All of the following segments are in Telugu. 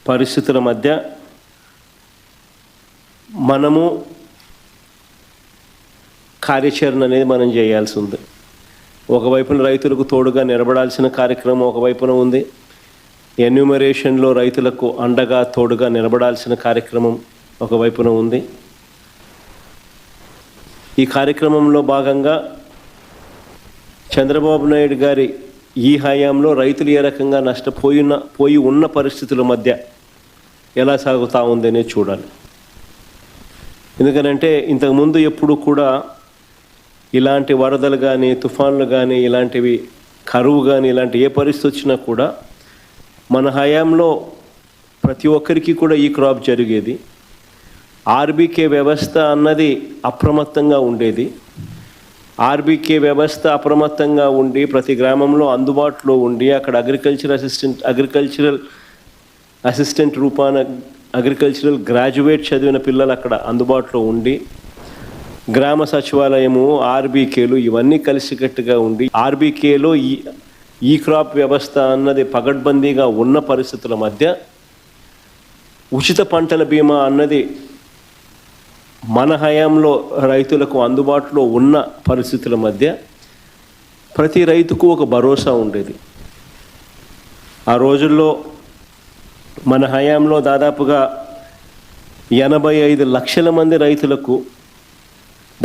పరిస్థితుల మధ్య మనము కార్యాచరణ అనేది మనం చేయాల్సి ఉంది. ఒకవైపున రైతులకు తోడుగా నిలబడాల్సిన కార్యక్రమం ఒకవైపున ఉంది. ఎన్యూమరేషన్లో రైతులకు అండగా తోడుగా నిలబడాల్సిన కార్యక్రమం ఒకవైపున ఉంది. ఈ కార్యక్రమంలో భాగంగా చంద్రబాబు నాయుడు గారి ఈ హయాంలో రైతులు ఏ రకంగా నష్టపోయి ఉన్న పరిస్థితుల మధ్య ఎలా సాగుతూ ఉందనే చూడాలి. ఎందుకనంటే ఇంతకుముందు ఎప్పుడు కూడా ఇలాంటి వరదలు కానీ, తుఫాన్లు కానీ, ఇలాంటివి కరువు కానీ, ఇలాంటి ఏ పరిస్థితి వచ్చినా కూడా మన హయాంలో ప్రతి ఒక్కరికి కూడా ఈ క్రాప్ జరిగేది. ఆర్బీకే వ్యవస్థ అన్నది అప్రమత్తంగా ఉండేది. ఆర్బీకే వ్యవస్థ అప్రమత్తంగా ఉండి ప్రతి గ్రామంలో అందుబాటులో ఉండి అక్కడ అగ్రికల్చరల్ అసిస్టెంట్ రూపాన అగ్రికల్చరల్ గ్రాడ్యుయేట్ చదివిన పిల్లలు అక్కడ అందుబాటులో ఉండి, గ్రామ సచివాలయము, ఆర్బీకేలు ఇవన్నీ కలిసికట్టుగా ఉండి ఆర్బీకేలో ఈ క్రాప్ వ్యవస్థ అన్నది పగడ్బందీగా ఉన్న పరిస్థితుల మధ్య ఉచిత పంటల బీమా అన్నది మన హయాంలో రైతులకు అందుబాటులో ఉన్న పరిస్థితుల మధ్య ప్రతి రైతుకు ఒక భరోసా ఉండేది. ఆ రోజుల్లో మన హయాంలో దాదాపుగా 85 లక్షల మంది రైతులకు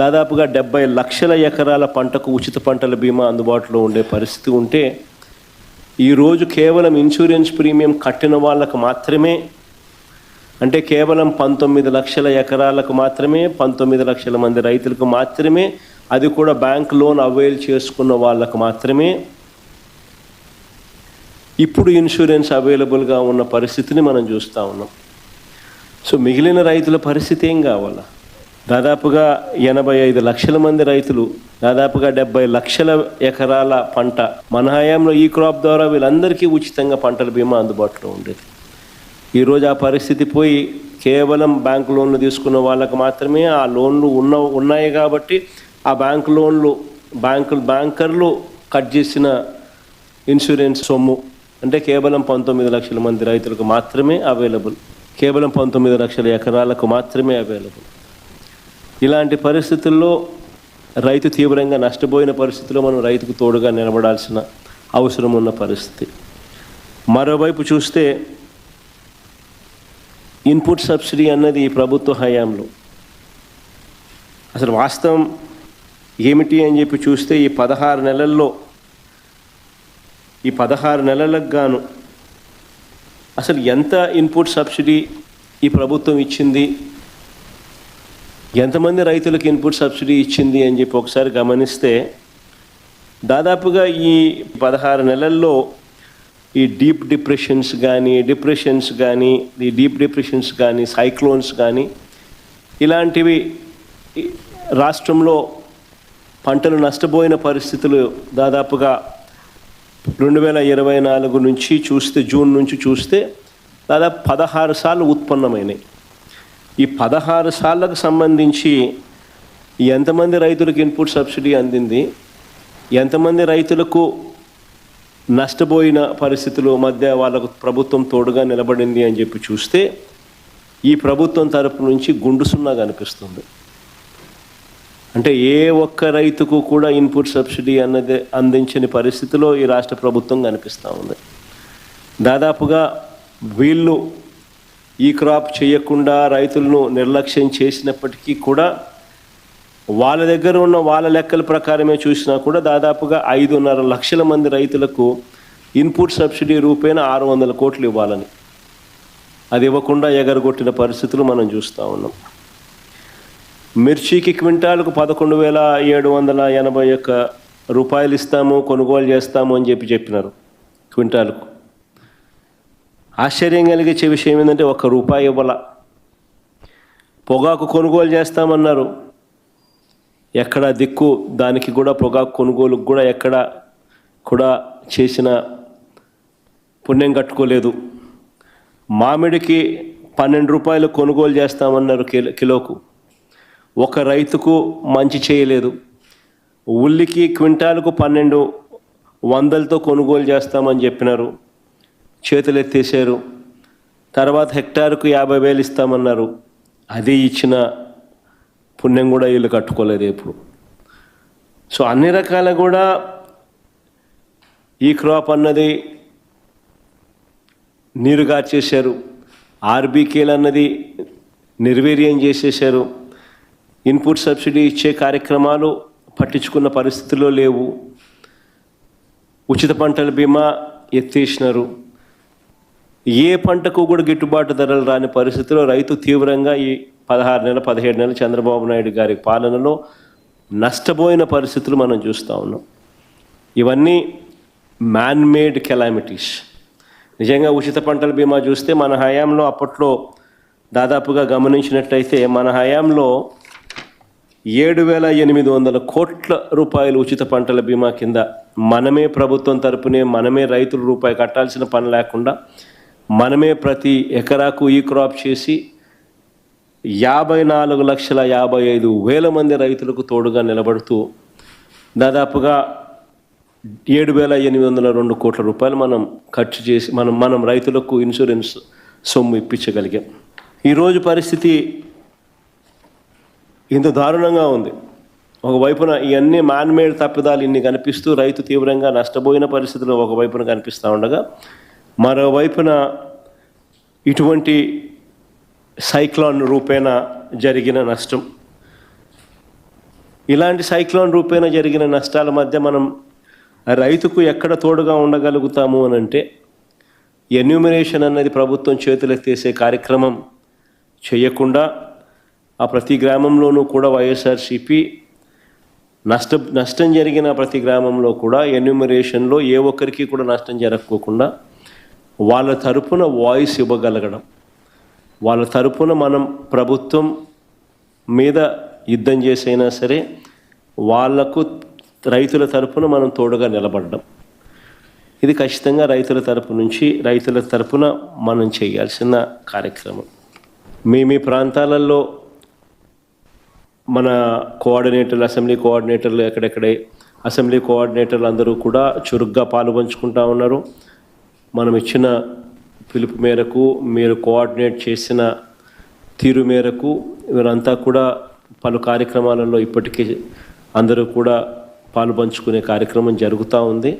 దాదాపుగా 70 లక్షల ఎకరాల పంటకు ఉచిత పంటల బీమా అందుబాటులో ఉండే పరిస్థితి ఉంటే, ఈరోజు కేవలం ఇన్సూరెన్స్ ప్రీమియం కట్టిన వాళ్ళకు మాత్రమే, అంటే కేవలం 19 లక్షల ఎకరాలకు మాత్రమే, 19 లక్షల మంది రైతులకు మాత్రమే, అది కూడా బ్యాంక్ లోన్ అవైల్ చేసుకున్న వాళ్ళకు మాత్రమే ఇప్పుడు ఇన్సూరెన్స్ అవైలబుల్గా ఉన్న పరిస్థితిని మనం చూస్తూ ఉన్నాం. సో మిగిలిన రైతుల పరిస్థితి ఏం కావాలా? దాదాపుగా 85 లక్షల మంది రైతులు, దాదాపుగా 70 లక్షల ఎకరాల పంట మన హయాంలో ఈ క్రాప్ ద్వారా వీళ్ళందరికీ ఉచితంగా పంటల బీమా అందుబాటులో ఉండేది. ఈరోజు ఆ పరిస్థితి పోయి కేవలం బ్యాంకు లోన్లు తీసుకున్న వాళ్ళకు మాత్రమే ఆ లోన్లు ఉన్నాయి కాబట్టి ఆ బ్యాంకర్లు కట్ చేసిన ఇన్సూరెన్స్ సొమ్ము అంటే కేవలం 19 లక్షల మంది రైతులకు మాత్రమే అవైలబుల్, కేవలం 19 లక్షల ఎకరాలకు మాత్రమే అవైలబుల్. ఇలాంటి పరిస్థితుల్లో రైతు తీవ్రంగా నష్టపోయిన పరిస్థితుల్లో మనం రైతుకు తోడుగా నిలబడాల్సిన అవసరం ఉన్న పరిస్థితి. మరోవైపు చూస్తే ఇన్పుట్ సబ్సిడీ అన్నది ఈ ప్రభుత్వ హయాంలో అసలు వాస్తవం ఏమిటి అని చెప్పి చూస్తే ఈ 16 నెలలకు గాను అసలు ఎంత ఇన్పుట్ సబ్సిడీ ఈ ప్రభుత్వం ఇచ్చింది, ఎంతమంది రైతులకు ఇన్పుట్ సబ్సిడీ ఇచ్చింది అని చెప్పి ఒకసారి గమనిస్తే దాదాపుగా ఈ 16 నెలల్లో ఈ డీప్ డిప్రెషన్స్ కానీ సైక్లోన్స్ కానీ ఇలాంటివి రాష్ట్రంలో పంటలు నష్టపోయిన పరిస్థితులు దాదాపుగా 2024 నుంచి చూస్తే, జూన్ నుంచి చూస్తే దాదాపు 16 సార్లు ఉత్పన్నమైనాయి. ఈ 16 సార్లకు సంబంధించి ఎంతమంది రైతులకు ఇన్పుట్ సబ్సిడీ అందింది, ఎంతమంది రైతులకు నష్టపోయిన పరిస్థితుల మధ్య వాళ్ళకు ప్రభుత్వం తోడుగా నిలబడింది అని చెప్పి చూస్తే ఈ ప్రభుత్వం తరపు నుంచి గుండు సున్నా కనిపిస్తుంది. అంటే ఏ ఒక్క రైతుకు కూడా ఇన్పుట్ సబ్సిడీ అన్నది అందించని పరిస్థితిలో ఈ రాష్ట్ర ప్రభుత్వం కనిపిస్తూ ఉంది. దాదాపుగా వీళ్ళు ఈ క్రాప్ చేయకుండా రైతులను నిర్లక్ష్యం చేసినప్పటికీ కూడా వాళ్ళ దగ్గర ఉన్న వాళ్ళ లెక్కల ప్రకారమే చూసినా కూడా దాదాపుగా 5.5 లక్షల మంది రైతులకు ఇన్పుట్ సబ్సిడీ రూపేణ 600 కోట్లు ఇవ్వాలని అది ఇవ్వకుండా ఎగరగొట్టిన పరిస్థితులు మనం చూస్తూ ఉన్నాం. మిర్చికి క్వింటాలకు 11,781 రూపాయలు ఇస్తాము, కొనుగోలు చేస్తాము అని చెప్పినారు క్వింటాలకు. ఆశ్చర్యం కలిగించే విషయం ఏంటంటే ₹1 ఇవ్వాల. పొగాకు కొనుగోలు చేస్తామన్నారు, ఎక్కడ దిక్కు దానికి కూడా పొగాకు కొనుగోలుకు కూడా ఎక్కడ కూడా చేసిన పుణ్యం కట్టుకోలేదు. మామిడికి ₹12 కొనుగోలు చేస్తామన్నారు కిలోకు, ఒక రైతుకు మంచి చేయలేదు. ఉల్లికి క్వింటాలకు 1200తో కొనుగోలు చేస్తామని చెప్పినారు, చేతులెత్తేశారు. తర్వాత హెక్టార్కు 50,000 ఇస్తామన్నారు. అది ఇచ్చిన పుణ్యం కూడా వీళ్ళు కట్టుకోలేదు ఎప్పుడు. సో అన్ని రకాల కూడా ఈ క్రాప్ అన్నది నీరుగార్చేశారు. ఆర్బీకేలు అన్నది నిర్వీర్యం చేసేశారు. ఇన్పుట్ సబ్సిడీ ఇచ్చే కార్యక్రమాలు పట్టించుకున్న పరిస్థితుల్లో లేవు. ఉచిత పంటల బీమా ఎత్తేసినారు. ఏ పంటకు కూడా గిట్టుబాటు ధరలు రాని పరిస్థితిలో రైతు తీవ్రంగా ఈ 16 నెలలు 17 నెలలు చంద్రబాబు నాయుడు గారి పాలనలో నష్టపోయిన పరిస్థితులు మనం చూస్తూ ఉన్నాం. ఇవన్నీ మ్యాన్మేడ్ కెలామిటీస్. నిజంగా ఉచిత పంటల బీమా చూస్తే మన హయాంలో అప్పట్లో దాదాపుగా గమనించినట్టయితే మన హయాంలో 7,800 కోట్ల రూపాయలు ఉచిత పంటల బీమా కింద మనమే ప్రభుత్వం తరపునే మనమే రైతులు రూపాయి కట్టాల్సిన పని లేకుండా మనమే ప్రతి ఎకరాకు ఈ క్రాప్ చేసి 54,55,000 మంది రైతులకు తోడుగా నిలబడుతూ దాదాపుగా 7,802 కోట్ల రూపాయలు మనం ఖర్చు చేసి మనం రైతులకు ఇన్సూరెన్స్ సొమ్ము ఇప్పించగలిగాం. ఈరోజు పరిస్థితి ఇంత దారుణంగా ఉంది. ఒకవైపున ఇవన్నీ మ్యాన్మేడ్ తప్పిదాలు ఇన్ని కనిపిస్తూ రైతు తీవ్రంగా నష్టపోయిన పరిస్థితులు ఒకవైపున కనిపిస్తూ ఉండగా, మరోవైపున ఇటువంటి సైక్లోన్ రూపేణ జరిగిన నష్టం, ఇలాంటి సైక్లోన్ రూపేణ జరిగిన నష్టాల మధ్య మనం రైతుకు ఎక్కడ తోడుగా ఉండగలుగుతాము అని అంటే, ఎన్యూమరేషన్ అన్నది ప్రభుత్వం చేతులెత్తేసే కార్యక్రమం చేయకుండా ఆ ప్రతి గ్రామంలోనూ కూడా వైఎస్ఆర్సీపీ నష్టం జరిగిన ప్రతి గ్రామంలో కూడా ఎన్యూమరేషన్లో ఏ ఒక్కరికి కూడా నష్టం జరగకోకుండా వాళ్ళ తరపున వాయిస్ ఇవ్వగలగడం, వాళ్ళ తరపున మనం ప్రభుత్వం మీద యుద్ధం చేసైనా సరే వాళ్లకు రైతుల తరపున మనం తోడుగా నిలబడడం, ఇది ఖచ్చితంగా రైతుల తరపున మనం చేయాల్సిన కార్యక్రమం. మీ ప్రాంతాలలో మన కోఆర్డినేటర్లు, అసెంబ్లీ కోఆర్డినేటర్లు ఎక్కడెక్కడే అసెంబ్లీ కోఆర్డినేటర్లు అందరూ కూడా చురుగ్గా పాలుపంచుకుంటూ ఉన్నారు. మనం ఇచ్చిన పిలుపు మేరకు, మీరు కోఆర్డినేట్ చేసిన తీరు మేరకు వీరంతా కూడా పలు కార్యక్రమాలలో ఇప్పటికీ అందరూ కూడా పాలుపంచుకునే కార్యక్రమం జరుగుతూ ఉంది.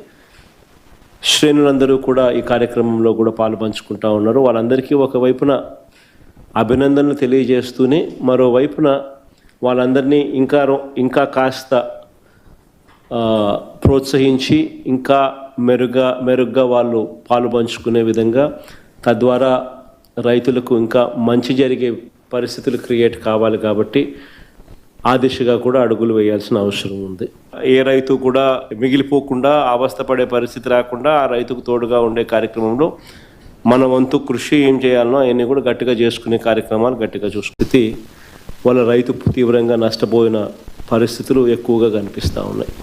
శ్రేణులందరూ కూడా ఈ కార్యక్రమంలో కూడా పాలుపంచుకుంటూ ఉన్నారు. వాళ్ళందరికీ ఒకవైపున అభినందనలు తెలియజేస్తూనే మరోవైపున వాళ్ళందరినీ ఇంకా కాస్త ప్రోత్సహించి ఇంకా మెరుగ్గా వాళ్ళు పాలుపంచుకునే విధంగా, తద్వారా రైతులకు ఇంకా మంచి జరిగే పరిస్థితులు క్రియేట్ కావాలి. కాబట్టి ఆ దిశగా కూడా అడుగులు వేయాల్సిన అవసరం ఉంది. ఏ రైతు కూడా మిగిలిపోకుండా అవస్థపడే పరిస్థితి రాకుండా ఆ రైతుకు తోడుగా ఉండే కార్యక్రమంలో మన వంతు కృషి ఏం చేయాలనో అవన్నీ కూడా గట్టిగా చేసుకునే కార్యక్రమాలు గట్టిగా చూసుకుంటే వాళ్ళ రైతు తీవ్రంగా నష్టపోయిన పరిస్థితులు ఎక్కువగా కనిపిస్తూ ఉన్నాయి.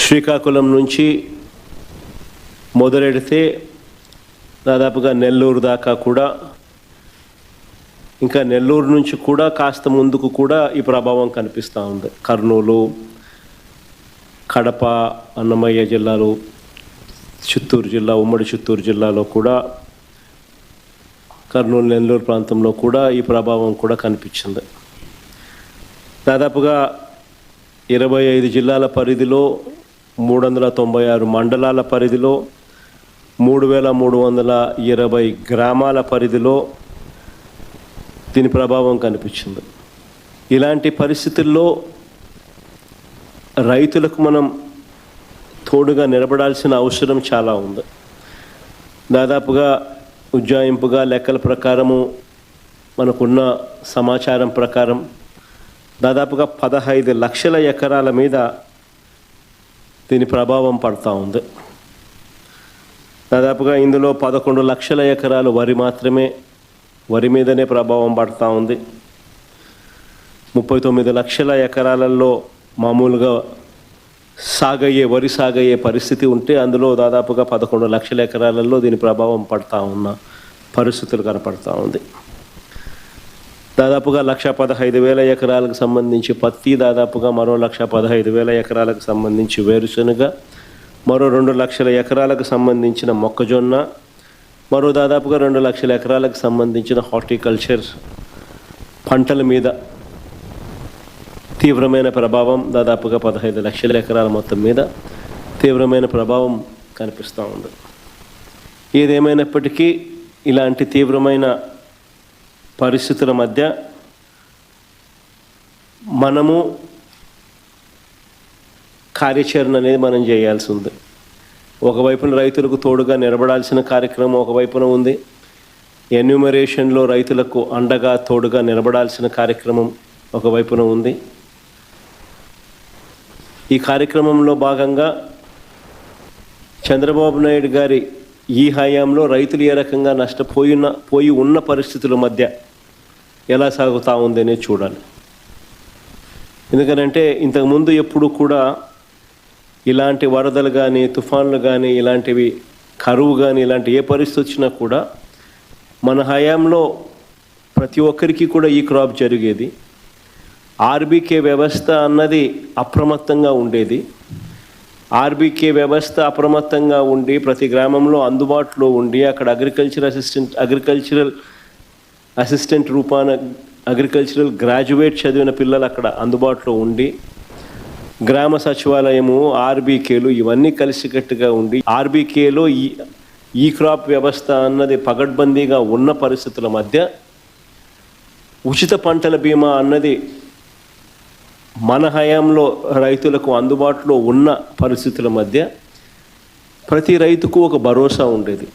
శ్రీకాకుళం నుంచి మొదలెడితే దాదాపుగా నెల్లూరు దాకా కూడా, ఇంకా నెల్లూరు నుంచి కూడా కాస్త ముందుకు కూడా ఈ ప్రభావం కనిపిస్తూ ఉంది. కర్నూలు, కడప, అన్నమయ్య జిల్లాలు, చిత్తూరు జిల్లా, ఉమ్మడి చిత్తూరు జిల్లాలో కూడా, కర్నూలు నెల్లూరు ప్రాంతంలో కూడా ఈ ప్రభావం కూడా కనిపించింది. దాదాపుగా 25 జిల్లాల పరిధిలో, 396 మండలాల పరిధిలో, 3,320 గ్రామాల పరిధిలో దీని ప్రభావం కనిపించింది. ఇలాంటి పరిస్థితుల్లో రైతులకు మనం తోడుగా నిలబడాల్సిన అవసరం చాలా ఉంది. దాదాపుగా ఉజ్జాయింపుగా లెక్కల ప్రకారము, మనకున్న సమాచారం ప్రకారం దాదాపుగా 15 లక్షల ఎకరాల మీద దీని ప్రభావం పడుతూ ఉంది. దాదాపుగా ఇందులో 11 లక్షల ఎకరాలు వరి మీదనే ప్రభావం పడుతూ ఉంది. 39 లక్షల ఎకరాలలో మామూలుగా వరి సాగయ్యే పరిస్థితి ఉంటే అందులో దాదాపుగా 11 లక్షల ఎకరాలలో దీని ప్రభావం పడుతూ ఉన్న పరిస్థితులు కనపడుతూ ఉంది. దాదాపుగా 1,15,000 ఎకరాలకు సంబంధించి పత్తి, దాదాపుగా మరో 1,15,000 ఎకరాలకు సంబంధించి వేరుశనగ, మరో 2 లక్షల ఎకరాలకు సంబంధించిన మొక్కజొన్న, మరో దాదాపుగా 2 లక్షల ఎకరాలకు సంబంధించిన హార్టికల్చర్ పంటల మీద తీవ్రమైన ప్రభావం, దాదాపుగా 15 లక్షల ఎకరాల మొత్తం మీద తీవ్రమైన ప్రభావం కనిపిస్తూ ఉంది. ఏదేమైనప్పటికీ ఇలాంటి తీవ్రమైన పరిస్థితుల మధ్య మనము కార్యాచరణ అనేది మనం చేయాల్సి ఉంది. ఒకవైపున రైతులకు తోడుగా నిలబడాల్సిన కార్యక్రమం ఒకవైపున ఉంది. ఎన్యూమరేషన్లో రైతులకు అండగా తోడుగా నిలబడాల్సిన కార్యక్రమం ఒకవైపున ఉంది. ఈ కార్యక్రమంలో భాగంగా చంద్రబాబు నాయుడు గారి ఈ హయాంలో రైతులు ఏ రకంగా పోయి ఉన్న పరిస్థితుల మధ్య ఎలా సాగుతూ ఉంది అనేది చూడాలి. ఎందుకనంటే ఇంతకుముందు ఎప్పుడు కూడా ఇలాంటి వరదలు కానీ, తుఫాన్లు కానీ, ఇలాంటివి కరువు కానీ, ఇలాంటి ఏ పరిస్థితి వచ్చినా కూడా మన హయాంలో ప్రతి ఒక్కరికి కూడా ఈ క్రాప్ జరిగేది. ఆర్బీకే వ్యవస్థ అన్నది అప్రమత్తంగా ఉండేది. ఆర్బీకే వ్యవస్థ అప్రమత్తంగా ఉండి ప్రతి గ్రామంలో అందుబాటులో ఉండి అక్కడ అగ్రికల్చరల్ అసిస్టెంట్ రూపాన అగ్రికల్చరల్ గ్రాడ్యుయేట్ చదివిన పిల్లలు అక్కడ అందుబాటులో ఉండి, గ్రామ సచివాలయము, ఆర్బీకేలు ఇవన్నీ కలిసికట్టుగా ఉండి ఆర్బీకేలో ఈ క్రాప్ వ్యవస్థ అన్నది పగడ్బందీగా ఉన్న పరిస్థితుల మధ్య ఉచిత పంటల బీమా అన్నది మన హయాంలో రైతులకు అందుబాటులో ఉన్న పరిస్థితుల మధ్య ప్రతి రైతుకు ఒక భరోసా ఉండేది.